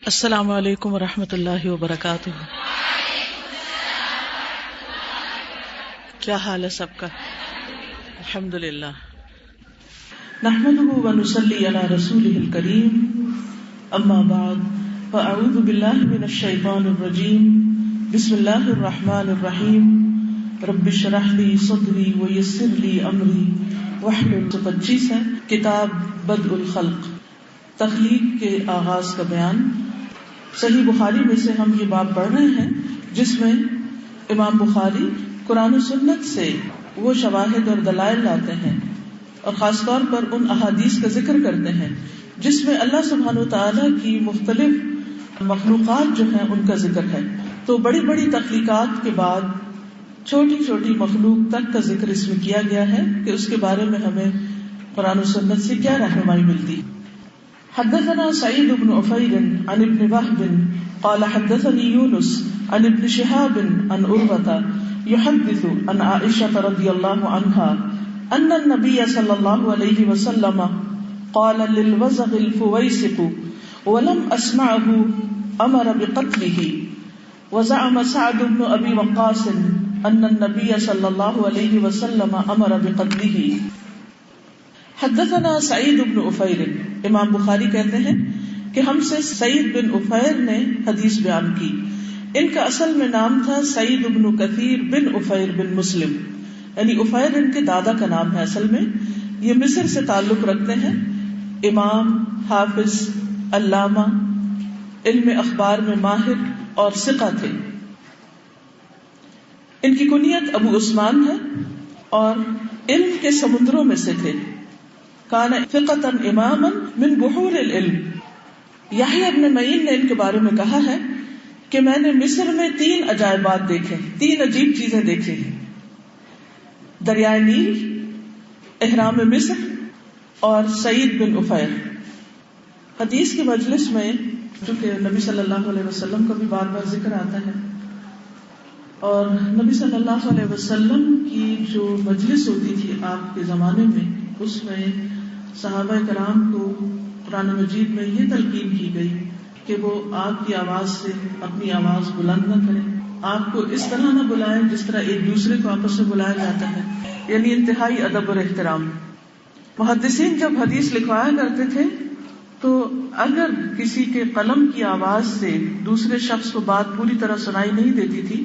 السلام علیکم ورحمۃ اللہ وبرکاتہ. کیا حال ہے سب کا؟ الحمدللہ. نحمده ونصلی علی رسولہ الکریم. اما بعد فاعوذ باللہ من الشیطان الرجیم. بسم اللہ الرحمن الرحیم. رب اشرح لی صدری ویسر لی امری واحلل 25 ہے. کتاب بدء الخلق، تخلیق کے آغاز کا بیان. صحیح بخاری میں سے ہم یہ باب پڑھ رہے ہیں جس میں امام بخاری قرآن و سنت سے وہ شواہد اور دلائل لاتے ہیں اور خاص طور پر ان احادیث کا ذکر کرتے ہیں جس میں اللہ سبحانہ وتعالی کی مختلف مخلوقات جو ہیں ان کا ذکر ہے. تو بڑی بڑی تخلیقات کے بعد چھوٹی چھوٹی مخلوق تک کا ذکر اس میں کیا گیا ہے کہ اس کے بارے میں ہمیں قرآن و سنت سے کیا رہنمائی ملتی. حدثنا سعید بن عفیر عن ابن وهب قال حدثني يونس عن ابن شهاب عن عروة يحدث عن عائشة رضي الله عنها أن النبي صلى الله عليه وسلم قال للوزغ الفويسق ولم أسمعه أمر بقتله. وزعم سعد بن أبي وقاص أن النبي صلى الله عليه وسلم أمر بقتله. حدثنا سعید بن عفیر. امام بخاری کہتے ہیں کہ ہم سے سعید بن عفیر نے حدیث بیان کی. ان کا اصل میں نام تھا سعید بن کثیر بن عفیر بن مسلم، یعنی عفیر ان کے دادا کا نام ہے. اصل میں یہ مصر سے تعلق رکھتے ہیں. امام، حافظ، علامہ، علم اخبار میں ماہر اور ثقہ تھے. ان کی کنیت ابو عثمان ہے اور علم کے سمندروں میں سے تھے. کان ثقۃ اماما من بحور العلم. یحییٰ ابن معین نے ان کے بارے میں کہا ہے کہ میں نے مصر میں 3 عجائبات دیکھے، 3 عجیب چیزیں دیکھی. دریائے نیل، احرام مصر اور سعید بن عفیر. حدیث کی مجلس میں چونکہ نبی صلی اللہ علیہ وسلم کا بھی بار بار ذکر آتا ہے اور نبی صلی اللہ علیہ وسلم کی جو مجلس ہوتی تھی آپ کے زمانے میں، اس میں صحابہ کرام کو قرآن مجید میں یہ تلقین کی گئی کہ وہ آپ کی آواز سے اپنی آواز بلند نہ کریں، آپ کو اس طرح نہ بلائیں جس طرح ایک دوسرے کو آپس میں بلایا جاتا ہے، یعنی انتہائی ادب اور احترام. محدثین جب حدیث لکھوایا کرتے تھے تو اگر کسی کے قلم کی آواز سے دوسرے شخص کو بات پوری طرح سنائی نہیں دیتی تھی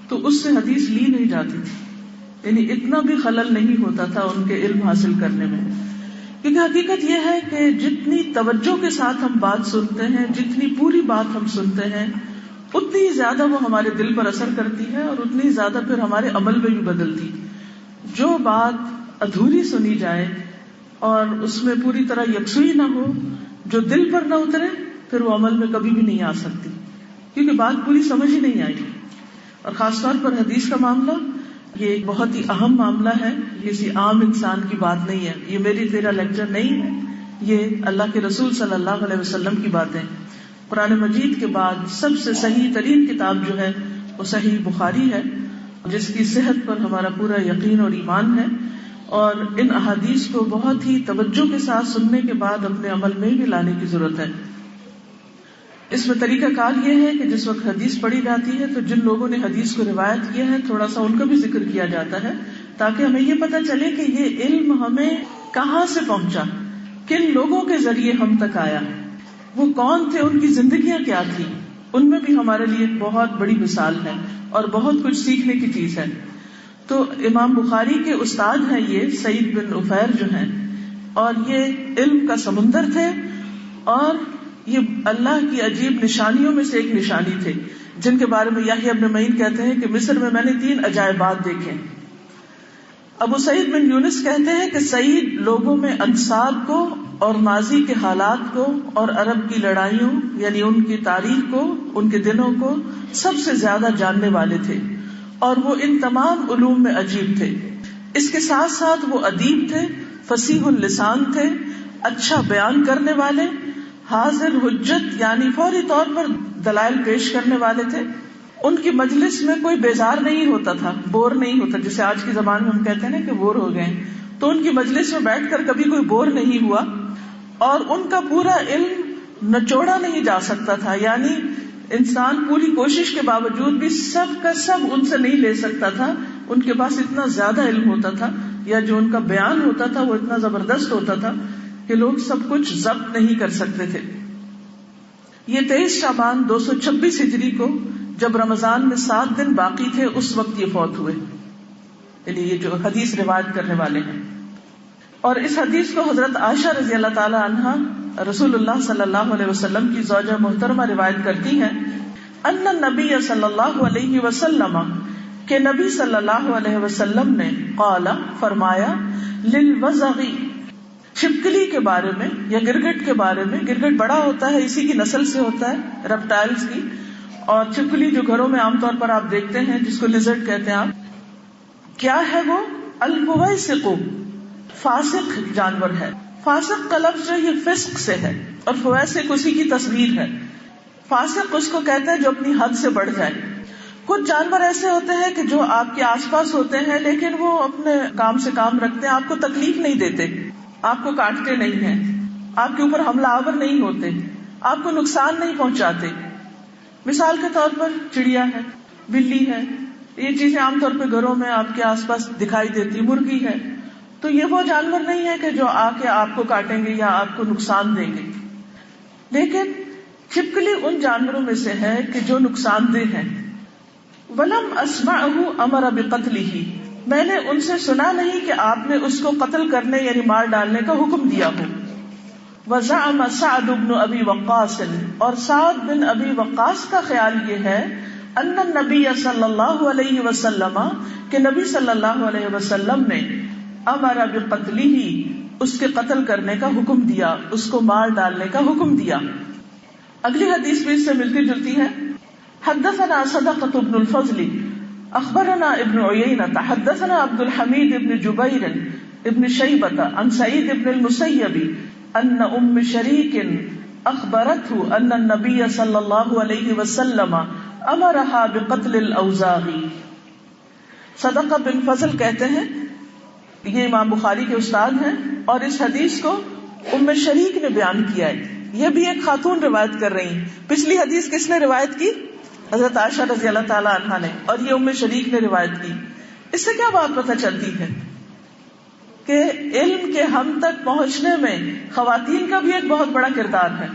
تو اس سے حدیث لی نہیں جاتی تھی، یعنی اتنا بھی خلل نہیں ہوتا تھا ان کے علم حاصل کرنے میں. کیونکہ حقیقت یہ ہے کہ جتنی توجہ کے ساتھ ہم بات سنتے ہیں، جتنی پوری بات ہم سنتے ہیں، اتنی ہی زیادہ وہ ہمارے دل پر اثر کرتی ہے اور اتنی ہی زیادہ پھر ہمارے عمل میں بھی بدلتی. جو بات ادھوری سنی جائے اور اس میں پوری طرح یکسوئی نہ ہو، جو دل پر نہ اترے، پھر وہ عمل میں کبھی بھی نہیں آ سکتی، کیونکہ بات پوری سمجھ ہی نہیں آئی. اور خاص طور پر حدیث کا معاملہ یہ ایک بہت ہی اہم معاملہ ہے. کسی عام انسان کی بات نہیں ہے، یہ میری تیرا لیکچر نہیں ہے، یہ اللہ کے رسول صلی اللہ علیہ وسلم کی باتیں. قرآن مجید کے بعد سب سے صحیح ترین کتاب جو ہے وہ صحیح بخاری ہے، جس کی صحت پر ہمارا پورا یقین اور ایمان ہے. اور ان احادیث کو بہت ہی توجہ کے ساتھ سننے کے بعد اپنے عمل میں بھی لانے کی ضرورت ہے. اس میں طریقہ کار یہ ہے کہ جس وقت حدیث پڑھی جاتی ہے تو جن لوگوں نے حدیث کو روایت کیا ہے تھوڑا سا ان کا بھی ذکر کیا جاتا ہے، تاکہ ہمیں یہ پتہ چلے کہ یہ علم ہمیں کہاں سے پہنچا، کن لوگوں کے ذریعے ہم تک آیا، وہ کون تھے، ان کی زندگیاں کیا تھی. ان میں بھی ہمارے لیے ایک بہت بڑی مثال ہے اور بہت کچھ سیکھنے کی چیز ہے. تو امام بخاری کے استاد ہیں یہ سعید بن عفیر جو ہیں، اور یہ علم کا سمندر تھے اور یہ اللہ کی عجیب نشانیوں میں سے ایک نشانی تھے، جن کے بارے میں یحییٰ ابن معین کہتے ہیں کہ مصر میں نے 3 عجائبات دیکھے. ابو سعید بن یونس کہتے ہیں کہ سعید لوگوں میں انساب کو اور ماضی کے حالات کو اور عرب کی لڑائیوں یعنی ان کی تاریخ کو، ان کے دنوں کو سب سے زیادہ جاننے والے تھے اور وہ ان تمام علوم میں عجیب تھے. اس کے ساتھ ساتھ وہ ادیب تھے، فصیح اللسان تھے، اچھا بیان کرنے والے، حاضر حجت یعنی فوری طور پر دلائل پیش کرنے والے تھے. ان کی مجلس میں کوئی بیزار نہیں ہوتا تھا، بور نہیں ہوتا، جسے آج کی زبان میں ہم کہتے ہیں نا کہ بور ہو گئے، تو ان کی مجلس میں بیٹھ کر کبھی کوئی بور نہیں ہوا. اور ان کا پورا علم نچوڑا نہیں جا سکتا تھا، یعنی انسان پوری کوشش کے باوجود بھی سب کا سب ان سے نہیں لے سکتا تھا. ان کے پاس اتنا زیادہ علم ہوتا تھا یا جو ان کا بیان ہوتا تھا وہ اتنا زبردست ہوتا تھا کہ لوگ سب کچھ ضبط نہیں کر سکتے تھے. یہ 23 شعبان 226 ہجری کو جب رمضان میں 7 دن باقی تھے اس وقت یہ فوت ہوئے، یعنی یہ جو حدیث روایت کرنے والے ہیں. اور اس حدیث کو حضرت عائشہ رضی اللہ تعالی عنہا رسول اللہ صلی اللہ علیہ وسلم کی زوجہ محترمہ روایت کرتی ہیں ان النبی صلی اللہ علیہ وسلم کہ نبی صلی اللہ علیہ وسلم نے قال فرمایا للوزغ چھپکلی کے بارے میں یا گرگٹ کے بارے میں. گرگٹ بڑا ہوتا ہے، اسی کی نسل سے ہوتا ہے ریپٹائلز کی، اور چھپکلی جو گھروں میں عام طور پر آپ دیکھتے ہیں جس کو لیزرڈ کہتے ہیں آپ، کیا ہے وہ؟ الفویسق فاسق جانور ہے. فاسق کا لفظ جو یہ فسق سے ہے اور فویسق اسی کی تصویر ہے. فاسق اس کو کہتے ہیں جو اپنی حد سے بڑھ جائے. کچھ جانور ایسے ہوتے ہیں کہ جو آپ کے آس پاس ہوتے ہیں لیکن وہ اپنے کام سے کام رکھتے ہیں، آپ کو تکلیف نہیں دیتے، آپ کو کاٹتے نہیں ہیں، آپ کے اوپر حملہ آور نہیں ہوتے، آپ کو نقصان نہیں پہنچاتے. مثال کے طور پر چڑیا ہے، بلی ہے، یہ چیزیں عام طور پہ گھروں میں آپ کے آس پاس دکھائی دیتی. مرغی ہے، تو یہ وہ جانور نہیں ہے کہ جو آ کے آپ کو کاٹیں گے یا آپ کو نقصان دیں گے. لیکن چھپکلی ان جانوروں میں سے ہے کہ جو نقصان دہ ہیں. وَلَمْ أَسْمَعْهُ أَمَرَ بِقَتْلِهِ میں نے ان سے سنا نہیں کہ آپ نے اس کو قتل کرنے یعنی مار ڈالنے کا حکم دیا ہو. وَزَعَمَ سَعْدُ بْنُ أَبِي وَقَّاصٍ اور سعد بن ابی وقاص کا خیال یہ ہے ان النبی صلی اللہ علیہ وسلم کہ نبی صلی اللہ علیہ وسلم نے امر بقتلہ اس کے قتل کرنے کا حکم دیا، اس کو مار ڈالنے کا حکم دیا. اگلی حدیث بھی اس سے ملتی جلتی ہے. حدثنا صدقة بن الفضل اخبرنا ابن عیینة حدثنا عبد الحمید ابن جبیر ابن شیبة عن سعید ابن المسیب ان ام شریک اخبرته ان النبی صلی اللہ علیہ وسلم امرها بقتل الاوزاغ. صدقہ بن فضل کہتے ہیں، یہ امام بخاری کے استاد ہیں، اور اس حدیث کو ام شریک نے بیان کیا ہے. یہ بھی ایک خاتون روایت کر رہی ہیں. پچھلی حدیث کس نے روایت کی؟ حضرت عائشہ رضی اللہ تعالی عنہا نے، اور یہ ام شریک نے روایت کی. اس سے کیا بات پتہ چلتی ہے کہ علم کے ہم تک پہنچنے میں خواتین کا بھی ایک بہت بڑا کردار ہے.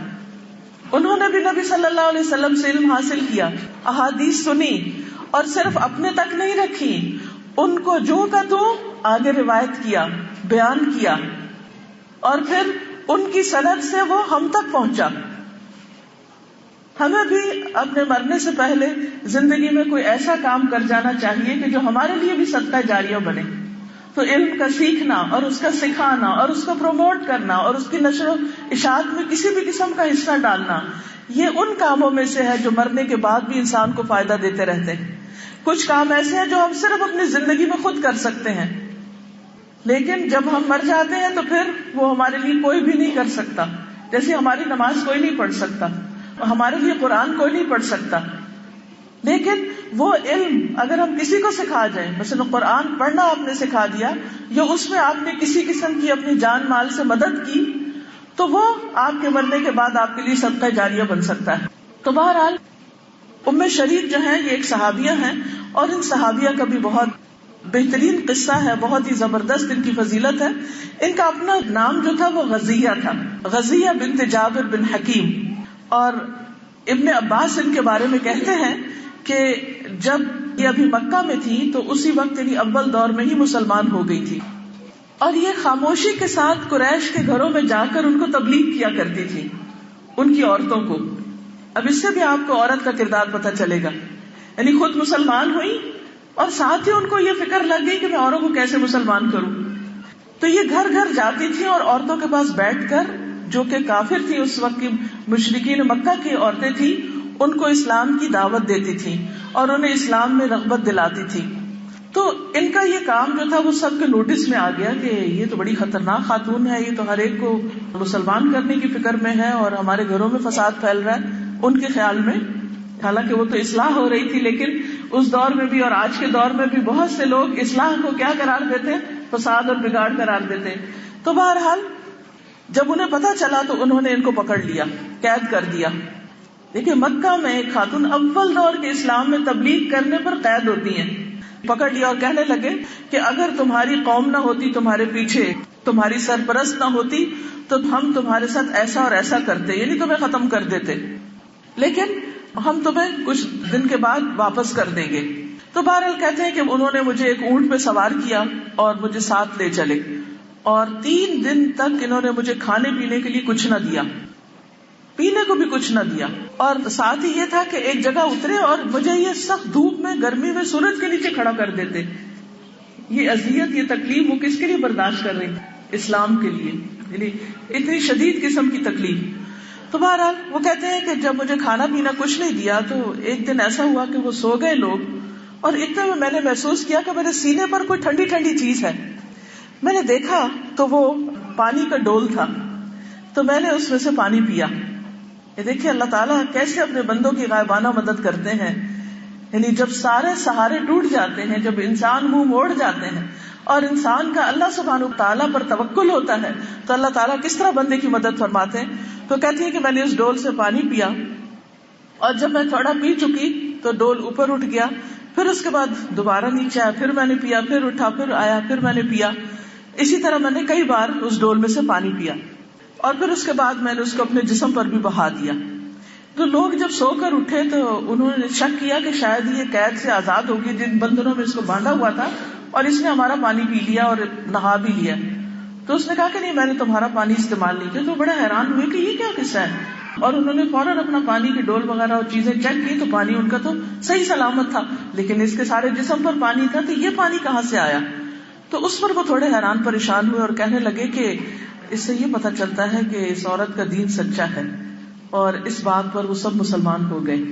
انہوں نے بھی نبی صلی اللہ علیہ وسلم سے علم حاصل کیا، احادیث سنی، اور صرف اپنے تک نہیں رکھی، ان کو جو کا تو آگے روایت کیا، بیان کیا، اور پھر ان کی سند سے وہ ہم تک پہنچا. ہمیں بھی اپنے مرنے سے پہلے زندگی میں کوئی ایسا کام کر جانا چاہیے کہ جو ہمارے لیے بھی صدقہ جاریہ بنے. تو علم کا سیکھنا اور اس کا سکھانا اور اس کو پروموٹ کرنا اور اس کی نشر و اشاعت میں کسی بھی قسم کا حصہ ڈالنا، یہ ان کاموں میں سے ہے جو مرنے کے بعد بھی انسان کو فائدہ دیتے رہتے ہیں. کچھ کام ایسے ہیں جو ہم صرف اپنی زندگی میں خود کر سکتے ہیں، لیکن جب ہم مر جاتے ہیں تو پھر وہ ہمارے لیے کوئی بھی نہیں کر سکتا. جیسے ہماری نماز کوئی نہیں پڑھ سکتا، ہمارے لیے قرآن کوئی نہیں پڑھ سکتا. لیکن وہ علم اگر ہم کسی کو سکھا جائیں، مثلا قرآن پڑھنا آپ نے سکھا دیا یا اس میں آپ نے کسی قسم کی اپنی جان مال سے مدد کی، تو وہ آپ کے مرنے کے بعد آپ کے لیے صدقہ جاریہ بن سکتا ہے. تو بہرحال ام شریک جو ہیں یہ ایک صحابیہ ہیں، اور ان صحابیہ کا بھی بہت بہترین قصہ ہے، بہت ہی زبردست ان کی فضیلت ہے. ان کا اپنا نام جو تھا وہ غزیہ تھا، غزیہ بنت جابر بن حکیم. اور ابن عباس ان کے بارے میں کہتے ہیں کہ جب یہ ابھی مکہ میں تھی تو اسی وقت یعنی اول دور میں ہی مسلمان ہو گئی تھی، اور یہ خاموشی کے ساتھ قریش کے گھروں میں جا کر ان کو تبلیغ کیا کرتی تھی، ان کی عورتوں کو. اب اس سے بھی آپ کو عورت کا کردار پتہ چلے گا. یعنی خود مسلمان ہوئی اور ساتھ ہی ان کو یہ فکر لگ گئی کہ میں اوروں کو کیسے مسلمان کروں. تو یہ گھر گھر جاتی تھی اور عورتوں کے پاس بیٹھ کر، جو کہ کافر تھی اس وقت کی مشرکین مکہ کی عورتیں تھیں، ان کو اسلام کی دعوت دیتی تھی اور انہیں اسلام میں رغبت دلاتی تھی. تو ان کا یہ کام جو تھا وہ سب کے نوٹس میں آ گیا کہ یہ تو بڑی خطرناک خاتون ہے، یہ تو ہر ایک کو مسلمان کرنے کی فکر میں ہے اور ہمارے گھروں میں فساد پھیل رہا ہے ان کے خیال میں. حالانکہ وہ تو اصلاح ہو رہی تھی، لیکن اس دور میں بھی اور آج کے دور میں بھی بہت سے لوگ اصلاح کو کیا قرار دیتے ہیں؟ فساد اور بگاڑ قرار دیتے ہیں. تو بہرحال جب انہیں پتا چلا تو انہوں نے ان کو پکڑ لیا، قید کر دیا. دیکھیں مکہ میں ایک خاتون اول دور کے اسلام میں تبلیغ کرنے پر قید ہوتی ہیں. پکڑ لیا اور کہنے لگے کہ اگر تمہاری قوم نہ ہوتی، تمہارے پیچھے تمہاری سرپرست نہ ہوتی تو ہم تمہارے ساتھ ایسا اور ایسا کرتے، یعنی تمہیں ختم کر دیتے، لیکن ہم تمہیں کچھ دن کے بعد واپس کر دیں گے. تو بہرحال کہتے ہیں کہ انہوں نے مجھے ایک اونٹ پہ سوار کیا اور مجھے ساتھ لے چلے، اور 3 دن تک انہوں نے مجھے کھانے پینے کے لیے کچھ نہ دیا، پینے کو بھی کچھ نہ دیا. اور ساتھ ہی یہ تھا کہ ایک جگہ اترے اور مجھے یہ سخت دھوپ میں، گرمی میں سورج کے نیچے کھڑا کر دیتے. یہ اذیت، یہ تکلیف وہ کس کے لیے برداشت کر رہی؟ اسلام کے لیے، یعنی اتنی شدید قسم کی تکلیف. تو بہرحال وہ کہتے ہیں کہ جب مجھے کھانا پینا کچھ نہیں دیا تو ایک دن ایسا ہوا کہ وہ سو گئے لوگ، اور اتنے میں نے محسوس کیا کہ میرے سینے پر کوئی ٹھنڈی ٹھنڈی چیز ہے. میں نے دیکھا تو وہ پانی کا ڈول تھا، تو میں نے اس میں سے پانی پیا. یہ دیکھیں اللہ تعالیٰ کیسے اپنے بندوں کی غائبانہ مدد کرتے ہیں. یعنی جب سارے سہارے ٹوٹ جاتے ہیں، جب انسان منہ موڑ جاتے ہیں اور انسان کا اللہ سبحانہ تعالیٰ پر توکل ہوتا ہے، تو اللہ تعالیٰ کس طرح بندے کی مدد فرماتے ہیں. تو کہتی ہے کہ میں نے اس ڈول سے پانی پیا، اور جب میں تھوڑا پی چکی تو ڈول اوپر اٹھ گیا، پھر اس کے بعد دوبارہ نیچے آیا، پھر میں نے پیا، پھر اٹھا، پھر آیا، پھر میں نے پیا. اسی طرح میں نے کئی بار اس ڈول میں سے پانی پیا، اور پھر اس کے بعد میں نے اس کو اپنے جسم پر بھی بہا دیا. تو لوگ جب سو کر اٹھے تو انہوں نے شک کیا کہ شاید یہ قید سے آزاد ہوگی جن بندروں میں اس کو باندھا ہوا تھا، اور اس نے ہمارا پانی پی لیا اور نہا بھی لیا. تو اس نے کہا کہ نہیں، میں نے تمہارا پانی استعمال نہیں کیا. تو بڑے حیران ہوئے کہ یہ کیا قصہ ہے، اور انہوں نے فوراً اپنا پانی کی ڈول وغیرہ اور چیزیں چیک کی تو پانی ان کا تو صحیح سلامت تھا، لیکن اس کے سارے جسم پر پانی تھا، تو یہ پانی کہاں سے آیا. تو اس پر وہ تھوڑے حیران پریشان ہوئے اور کہنے لگے کہ اس سے یہ پتہ چلتا ہے کہ اس عورت کا دین سچا ہے، اور اس بات پر وہ سب مسلمان ہو گئے.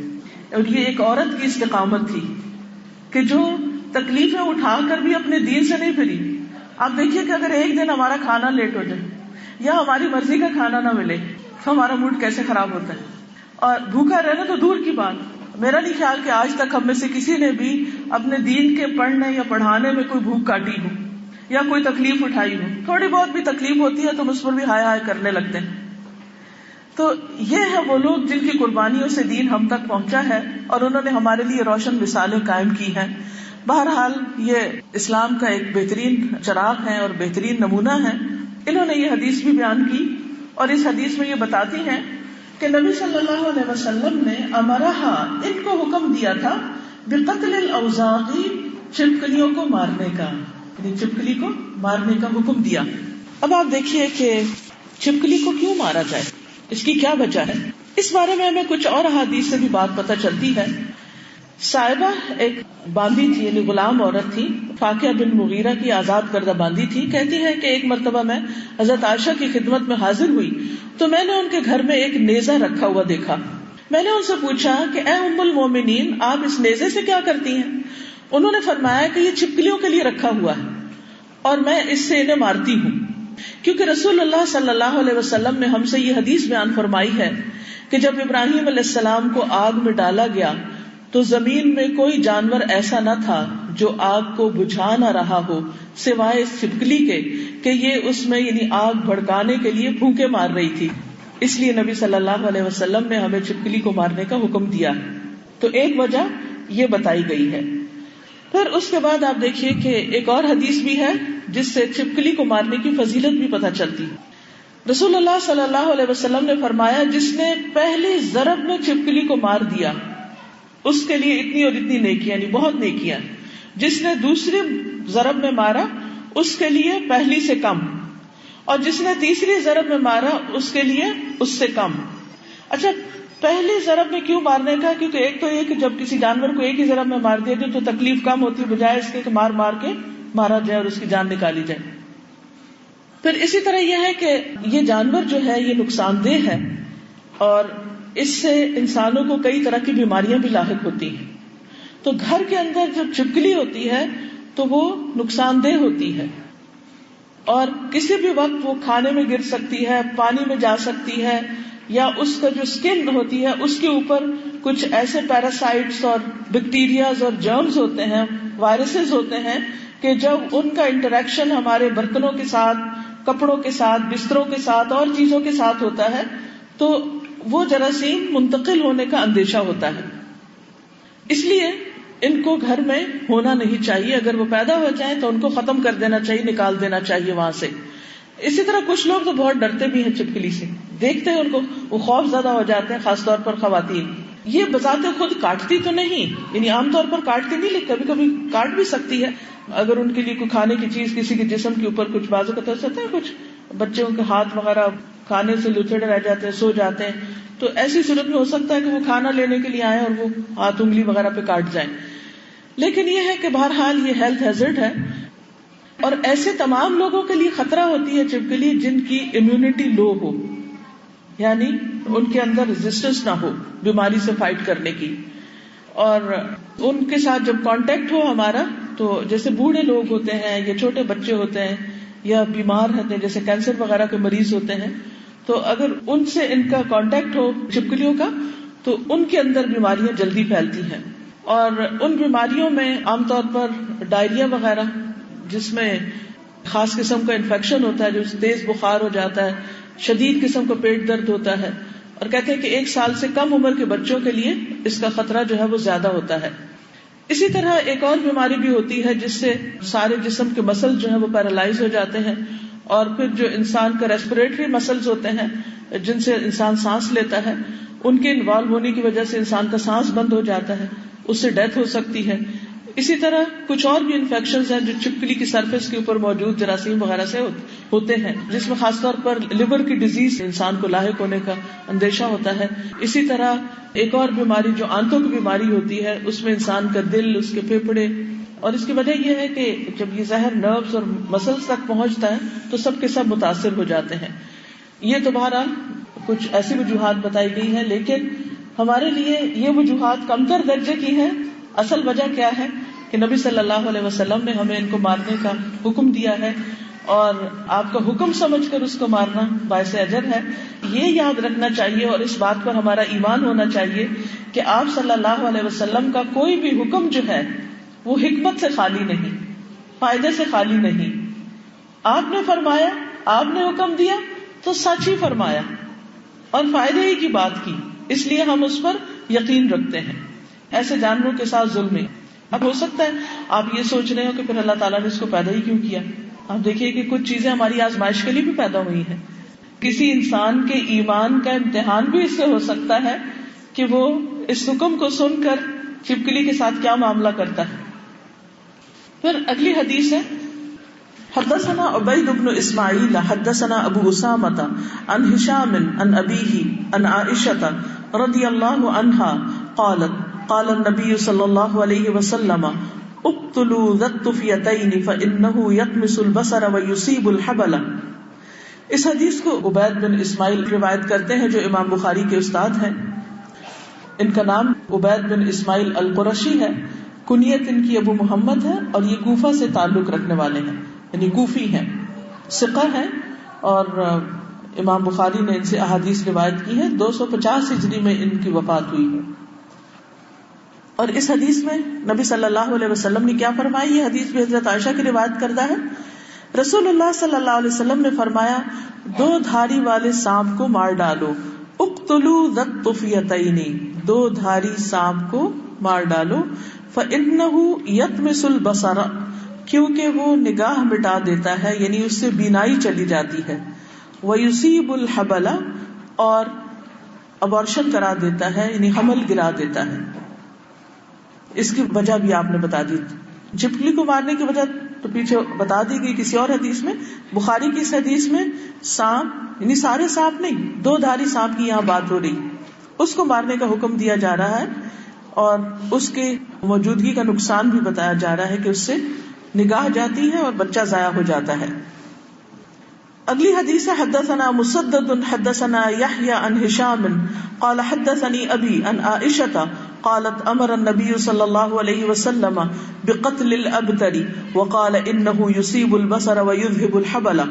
اور یہ ایک عورت کی استقامت تھی کہ جو تکلیفیں اٹھا کر بھی اپنے دین سے نہیں پھری. آپ دیکھیے کہ اگر ایک دن ہمارا کھانا لیٹ ہو جائے یا ہماری مرضی کا کھانا نہ ملے تو ہمارا موڈ کیسے خراب ہوتا ہے. اور بھوکا رہنا تو دور کی بات، میرا نہیں خیال کہ آج تک ہم میں سے کسی نے بھی اپنے دین کے پڑھنے یا پڑھانے میں کوئی بھوک کاٹی ہو یا کوئی تکلیف اٹھائی ہو. تھوڑی بہت بھی تکلیف ہوتی ہے تو ہم اس پر بھی ہائے ہائے کرنے لگتے ہیں. تو یہ ہے وہ لوگ جن کی قربانیوں سے دین ہم تک پہنچا ہے، اور انہوں نے ہمارے لیے روشن مثالیں قائم کی ہیں. بہرحال یہ اسلام کا ایک بہترین چراغ ہے اور بہترین نمونہ ہے. انہوں نے یہ حدیث بھی بیان کی، اور اس حدیث میں یہ بتاتی ہیں کہ نبی صلی اللہ علیہ وسلم نے امرہا، ان کو حکم دیا تھا، بقتل الاوزاغ، چھپکلیوں کو مارنے کا، یعنی چھپکلی کو مارنے کا حکم دیا. اب آپ دیکھیے کہ چھپکلی کو کیوں مارا جائے، اس کی کیا وجہ ہے. اس بارے میں ہمیں کچھ اور احادیث سے بھی بات پتہ چلتی ہے. صائبہ ایک باندھی تھی، یعنی غلام عورت تھی، فاقیہ بن مغیرہ کی آزاد کردہ باندھی تھی. کہتی ہے کہ ایک مرتبہ میں حضرت عائشہ کی خدمت میں حاضر ہوئی تو میں نے ان کے گھر میں ایک نیزہ رکھا ہوا دیکھا. میں نے ان سے پوچھا کہ اے ام المومنین، آپ اس نیزے سے کیا کرتی ہیں؟ انہوں نے فرمایا کہ یہ چھپکلیوں کے لیے رکھا ہوا ہے اور میں اس سے انہیں مارتی ہوں. کیونکہ رسول اللہ صلی اللہ علیہ وسلم نے ہم سے یہ حدیث بیان فرمائی ہے کہ جب ابراہیم علیہ السلام کو آگ میں ڈالا گیا تو زمین میں کوئی جانور ایسا نہ تھا جو آگ کو بجھا نہ رہا ہو سوائے اس چھپکلی کے کہ یہ اس میں یعنی آگ بھڑکانے کے لیے پھونکے مار رہی تھی. اس لیے نبی صلی اللہ علیہ وسلم نے ہمیں چھپکلی کو مارنے کا حکم دیا. تو ایک وجہ یہ بتائی گئی ہے. پھر اس کے بعد آپ دیکھیے کہ ایک اور حدیث بھی ہے جس سے چھپکلی کو مارنے کی فضیلت بھی پتہ چلتی ہے. رسول اللہ صلی اللہ علیہ وسلم نے فرمایا، جس نے پہلی ضرب میں چھپکلی کو مار دیا اس کے لیے اتنی اور اتنی نیکیاں، یعنی بہت نیکیاں. جس نے دوسری ضرب میں مارا اس کے لیے پہلی سے کم، اور جس نے تیسری ضرب میں مارا اس کے لیے اس سے کم. اچھا، پہلی ضرب میں کیوں مارنے کا؟ کیونکہ ایک تو یہ کہ جب کسی جانور کو ایک ہی ضرب میں مار دیا جائے تو تکلیف کم ہوتی ہے، بجائے اس کے کہ مار مار کے مارا جائے اور اس کی جان نکالی جائے. پھر اسی طرح یہ ہے کہ یہ جانور جو ہے یہ نقصان دہ ہے، اور اس سے انسانوں کو کئی طرح کی بیماریاں بھی لاحق ہوتی ہیں. تو گھر کے اندر جب چھپکلی ہوتی ہے تو وہ نقصان دہ ہوتی ہے، اور کسی بھی وقت وہ کھانے میں گر سکتی ہے، پانی میں جا سکتی ہے، یا اس کا جو اسکن ہوتی ہے اس کے اوپر کچھ ایسے پیراسائٹس اور بیکٹیریاز اور جرمز ہوتے ہیں، وائرسز ہوتے ہیں کہ جب ان کا انٹریکشن ہمارے برتنوں کے ساتھ کپڑوں کے ساتھ، بستروں کے ساتھ اور چیزوں کے ساتھ ہوتا ہے تو وہ جراثیم منتقل ہونے کا اندیشہ ہوتا ہے. اس لیے ان کو گھر میں ہونا نہیں چاہیے. اگر وہ پیدا ہو جائیں تو ان کو ختم کر دینا چاہیے، نکال دینا چاہیے وہاں سے. اسی طرح کچھ لوگ تو بہت ڈرتے بھی ہیں چھپکلی سے، دیکھتے ہیں ان کو وہ خوف زدہ ہو جاتے ہیں، خاص طور پر خواتین. یہ بذات خود کاٹتی تو نہیں، یعنی عام طور پر کاٹتی نہیں، لیکن کبھی کبھی کاٹ بھی سکتی ہے. اگر ان کے لیے کوئی کھانے کی چیز کسی کے جسم کے اوپر کچھ بازو کا ہوتا ہے، کچھ بچوں کے ہاتھ وغیرہ کھانے سے لچڑ رہ جاتے ہیں، سو جاتے ہیں، تو ایسی صورت میں ہو سکتا ہے کہ وہ کھانا لینے کے لیے آئے اور وہ ہاتھ انگلی وغیرہ پہ کاٹ جائیں. لیکن یہ ہے کہ بہرحال یہ ہیلتھ ہیزارڈ ہے، اور ایسے تمام لوگوں کے لیے خطرہ ہوتی ہے چھپکلی جن کی امیونٹی لو ہو، یعنی ان کے اندر ریزسٹنس نہ ہو بیماری سے فائٹ کرنے کی. اور ان کے ساتھ جب کانٹیکٹ ہو ہمارا، تو جیسے بوڑھے لوگ ہوتے ہیں یا چھوٹے بچے ہوتے ہیں یا بیمار رہتے ہیں، جیسے کینسر وغیرہ کے مریض ہوتے ہیں، تو اگر ان سے ان کا کانٹیکٹ ہو چھپکلیوں کا تو ان کے اندر بیماریاں جلدی پھیلتی ہیں. اور ان بیماریوں میں عام طور پر ڈائریا وغیرہ، جس میں خاص قسم کا انفیکشن ہوتا ہے، جو تیز بخار ہو جاتا ہے، شدید قسم کا پیٹ درد ہوتا ہے، اور کہتے ہیں کہ 1 سال سے کم عمر کے بچوں کے لیے اس کا خطرہ جو ہے وہ زیادہ ہوتا ہے. اسی طرح ایک اور بیماری بھی ہوتی ہے جس سے سارے جسم کے مسل جو ہیں وہ پیرالائز ہو جاتے ہیں، اور پھر جو انسان کا ریسپریٹری مسلز ہوتے ہیں جن سے انسان سانس لیتا ہے، ان کے انوالو ہونے کی وجہ سے انسان کا سانس بند ہو جاتا ہے، اس سے ڈیتھ ہو سکتی ہے. اسی طرح کچھ اور بھی انفیکشنز ہیں جو چھپکلی کی سرفیس کے اوپر موجود جراثیم وغیرہ سے ہوتے ہیں، جس میں خاص طور پر لیور کی ڈیزیز انسان کو لاحق ہونے کا اندیشہ ہوتا ہے. اسی طرح ایک اور بیماری جو آنتوں کی بیماری ہوتی ہے، اس میں انسان کا دل، اس کے پھیپھڑے، اور اس کی وجہ یہ ہے کہ جب یہ زہر نروز اور مسلز تک پہنچتا ہے تو سب کے سب متاثر ہو جاتے ہیں. یہ تو بہرحال کچھ ایسی وجوہات بتائی گئی ہیں، لیکن ہمارے لیے یہ وجوہات کمتر درجے کی ہیں. اصل وجہ کیا ہے کہ نبی صلی اللہ علیہ وسلم نے ہمیں ان کو مارنے کا حکم دیا ہے، اور آپ کا حکم سمجھ کر اس کو مارنا باعث اجر ہے. یہ یاد رکھنا چاہیے اور اس بات پر ہمارا ایمان ہونا چاہیے کہ آپ صلی اللہ علیہ وسلم کا کوئی بھی حکم جو ہے وہ حکمت سے خالی نہیں، فائدے سے خالی نہیں. آپ نے فرمایا، آپ نے حکم دیا تو سچ ہی فرمایا اور فائدے ہی کی بات کی، اس لیے ہم اس پر یقین رکھتے ہیں. ایسے جانوروں کے ساتھ ظلم ہے. اب ہو سکتا ہے آپ یہ سوچ رہے ہو کہ پھر اللہ تعالیٰ نے اس کو پیدا ہی کیوں کیا. آپ دیکھیے کہ کچھ چیزیں ہماری آزمائش کے لیے بھی پیدا ہوئی ہیں. کسی انسان کے ایمان کا امتحان بھی اس سے ہو سکتا ہے کہ وہ اس حکم کو سن کر چھپکلی کے ساتھ کیا معاملہ کرتا ہے. پھر اگلی حدیث ہے، حدثنا عبید بن اسماعیل حدثنا ابو اسامہ عن ہشام عن ابیہ عن عائشہ رضی اللہ عنہا قالت قال النبی صلی اللہ علیہ وسلم اقتلوا ذا الطفیتین فانہ یطمس البصر ویصیب الحبل. اس حدیث کو عبید بن اسماعیل روایت کرتے ہیں جو امام بخاری کے استاد ہیں. ان کا نام عبید بن اسماعیل القرشی ہے، کنیت ان کی ابو محمد ہے، اور یہ کوفہ سے تعلق رکھنے والے ہیں، یعنی کوفی ہیں، ثقہ ہیں، اور امام بخاری نے ان سے احادیث روایت کی ہے. 250 ہجری میں ان کی وفات ہوئی ہے. اور اس حدیث میں نبی صلی اللہ علیہ وسلم نے کیا فرمایا؟ یہ حدیث بھی حضرت عائشہ کی روایت کردہ ہے. رسول اللہ صلی اللہ علیہ وسلم نے فرمایا، 2 دھاری والے سانپ کو مار ڈالو. اقتلوا ذا الطفیتین، 2 دھاری سانپ کو مار ڈالو. فإنه يطمس البصر، کیونکہ وہ نگاہ مٹا دیتا ہے، یعنی اس سے بینائی چلی جاتی ہے. ويصيب الحبل، اور ابارشن کرا دیتا ہے، یعنی حمل گرا دیتا ہے. اس کی وجہ بھی آپ نے بتا دی. چھپکلی کو مارنے کی وجہ تو پیچھے بتا دی گئی کسی اور حدیث میں. بخاری کی اس حدیث میں سانپ، یعنی سارے سانپ نہیں، 2 دھاری سانپ کی یہاں بات ہو رہی، اس کو مارنے کا حکم دیا جا رہا ہے، اور اس کے موجودگی کا نقصان بھی بتایا جا رہا ہے کہ اس سے نگاہ جاتی ہے اور بچہ ضائع ہو جاتا ہے. اگلی حدیث ہے، حدثنا مسدد حدثنا یحیی عن ہشام قال حدثنی ابی عن عائشہ قالت امر النبی صلی اللہ علیہ وسلم بقتل الابتر وقال انه يصيب البصر ويذهب الحبل.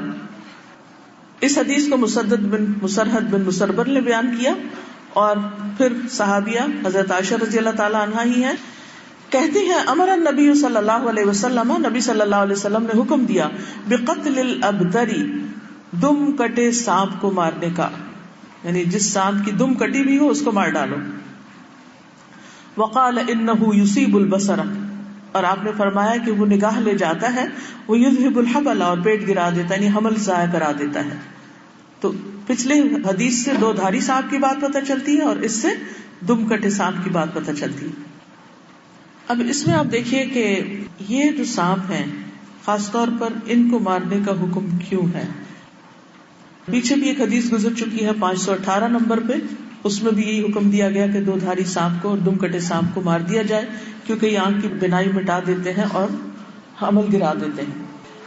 اس حدیث کو مسدد بن مسرحد بن مسربر نے بیان کیا، اور پھر صحابیہ حضرت عائشہ رضی اللہ تعالی عنہا ہی ہیں، کہتی ہیں امر النبی صلی اللہ علیہ وسلم، نبی صلی اللہ علیہ وسلم نے حکم دیا، بقتل الابتر، دم کٹے سانپ کو مارنے کا، یعنی جس سانپ کی دم کٹی بھی ہو اس کو مار ڈالو. وقال انه يصيب البصر، اور آپ نے فرمایا کہ وہ نگاہ لے جاتا ہے، وہ یذهب الحبل، اور پیٹ گرا دیتا ہے، یعنی حمل ضائع کرا دیتا ہے. تو پچھلے حدیث سے دو دھاری سانپ کی بات پتہ چلتی ہے اور اس سے دم کٹے سانپ کی بات پتہ چلتی ہے. اب اس میں آپ دیکھیے کہ یہ جو سانپ ہیں خاص طور پر ان کو مارنے کا حکم کیوں ہے. پیچھے بھی ایک حدیث گزر چکی ہے 518 نمبر پہ، اس میں بھی یہی حکم دیا گیا کہ دو دھاری سانپ کو اور دم کٹے سانپ کو مار دیا جائے، کیونکہ یہ آنکھ کی بینائی مٹا دیتے ہیں اور حمل گرا دیتے ہیں.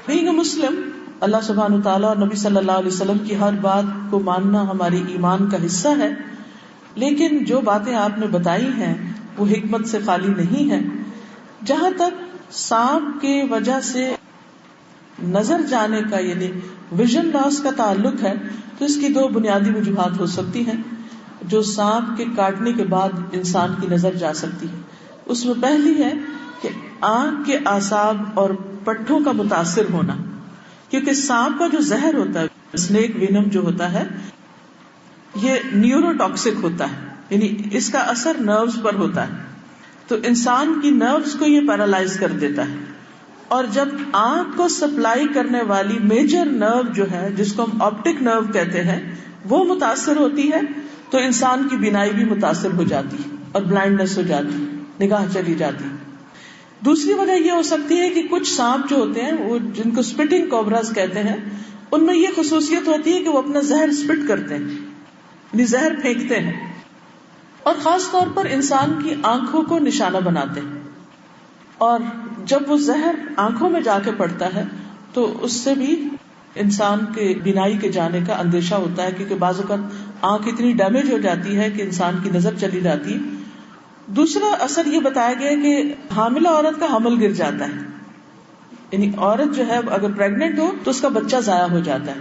بینگ مسلم، اللہ سبحانہ وتعالیٰ اور نبی صلی اللہ علیہ وسلم کی ہر بات کو ماننا ہماری ایمان کا حصہ ہے، لیکن جو باتیں آپ نے بتائی ہیں وہ حکمت سے خالی نہیں ہے. جہاں تک سانپ کے وجہ سے نظر جانے کا یعنی ویژن لاس کا تعلق ہے تو اس کی دو بنیادی وجوہات ہو سکتی ہیں جو سانپ کے کاٹنے کے بعد انسان کی نظر جا سکتی ہے. اس میں پہلی ہے کہ آنکھ کے اعصاب اور پٹھوں کا متاثر ہونا، کیونکہ سانپ کا جو زہر ہوتا ہے، اسنیک وینم جو ہوتا ہے، یہ نیورو ٹاکسک ہوتا ہے، یعنی اس کا اثر نروز پر ہوتا ہے. تو انسان کی نروز کو یہ پیرالائز کر دیتا ہے، اور جب آنکھ کو سپلائی کرنے والی میجر نرو جو ہے جس کو ہم آپٹک نرو کہتے ہیں وہ متاثر ہوتی ہے تو انسان کی بینائی بھی متاثر ہو جاتی ہے اور بلائنڈنس ہو جاتی ہے، نگاہ چلی جاتی. دوسری وجہ یہ ہو سکتی ہے کہ کچھ سانپ جو ہوتے ہیں وہ جن کو سپٹنگ کوبراز کہتے ہیں، ان میں یہ خصوصیت ہوتی ہے کہ وہ اپنا زہر سپٹ کرتے ہیں، یعنی زہر پھینکتے ہیں، اور خاص طور پر انسان کی آنکھوں کو نشانہ بناتے ہیں. اور جب وہ زہر آنکھوں میں جا کے پڑتا ہے تو اس سے بھی انسان کے بینائی کے جانے کا اندیشہ ہوتا ہے، کیونکہ بعض اوقات آنکھ اتنی ڈیمیج ہو جاتی ہے کہ انسان کی نظر چلی جاتی ہے. دوسرا اثر یہ بتایا گیا کہ حاملہ عورت کا حمل گر جاتا ہے، یعنی عورت جو ہے اگر پریگننٹ ہو تو اس کا بچہ ضائع ہو جاتا ہے.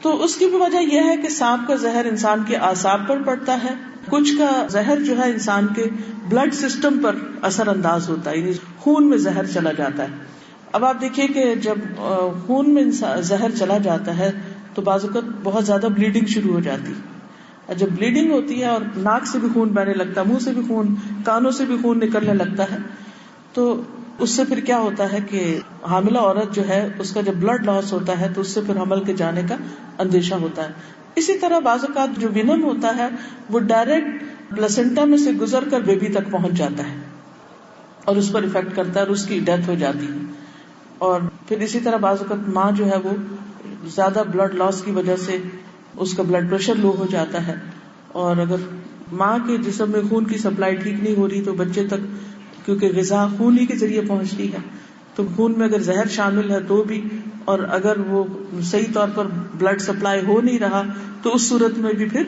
تو اس کی بھی وجہ یہ ہے کہ سانپ کا زہر انسان کے اعصاب پر پڑتا ہے، کچھ کا زہر جو ہے انسان کے بلڈ سسٹم پر اثر انداز ہوتا ہے، یعنی خون میں زہر چلا جاتا ہے. اب آپ دیکھیے کہ جب خون میں زہر چلا جاتا ہے تو بعض اوقات بہت زیادہ بلیڈنگ شروع ہو جاتی ہے. جب بلیڈنگ ہوتی ہے اور ناک سے بھی خون بہنے لگتا ہے، منہ سے بھی خون، کانوں سے بھی خون نکلنے لگتا ہے، تو اس سے پھر کیا ہوتا ہے کہ حاملہ عورت جو ہے اس کا جب بلڈ لاس ہوتا ہے تو اس سے پھر حمل کے جانے کا اندیشہ ہوتا ہے. اسی طرح بعض اوقات جو وینم ہوتا ہے وہ ڈائریکٹ پلاسنٹا میں سے گزر کر بیبی تک پہنچ جاتا ہے اور اس پر افیکٹ کرتا ہے اور اس کی ڈیتھ ہو جاتی ہے. اور پھر اسی طرح بعض اوقات ماں جو ہے وہ زیادہ بلڈ لاس کی وجہ سے اس کا بلڈ پریشر لو ہو جاتا ہے، اور اگر ماں کے جسم میں خون کی سپلائی ٹھیک نہیں ہو رہی تو بچے تک، کیونکہ غذا خون ہی کے ذریعے پہنچتی ہے، تو خون میں اگر زہر شامل ہے تو بھی، اور اگر وہ صحیح طور پر بلڈ سپلائی ہو نہیں رہا تو اس صورت میں بھی پھر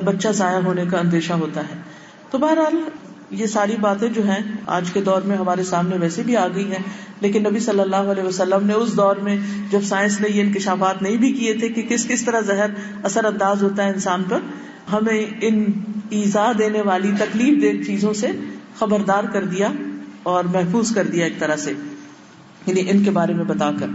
بچہ ضائع ہونے کا اندیشہ ہوتا ہے. تو بہرحال یہ ساری باتیں جو ہیں آج کے دور میں ہمارے سامنے ویسے بھی آ گئی ہیں، لیکن نبی صلی اللہ علیہ وسلم نے اس دور میں جب سائنس نے یہ انکشافات نہیں بھی کیے تھے کہ کس طرح زہر اثر انداز ہوتا ہے انسان پر، ہمیں ان ایذا دینے والی تکلیف دہ چیزوں سے خبردار کر دیا اور محفوظ کر دیا ایک طرح سے، یعنی ان کے بارے میں بتا کر.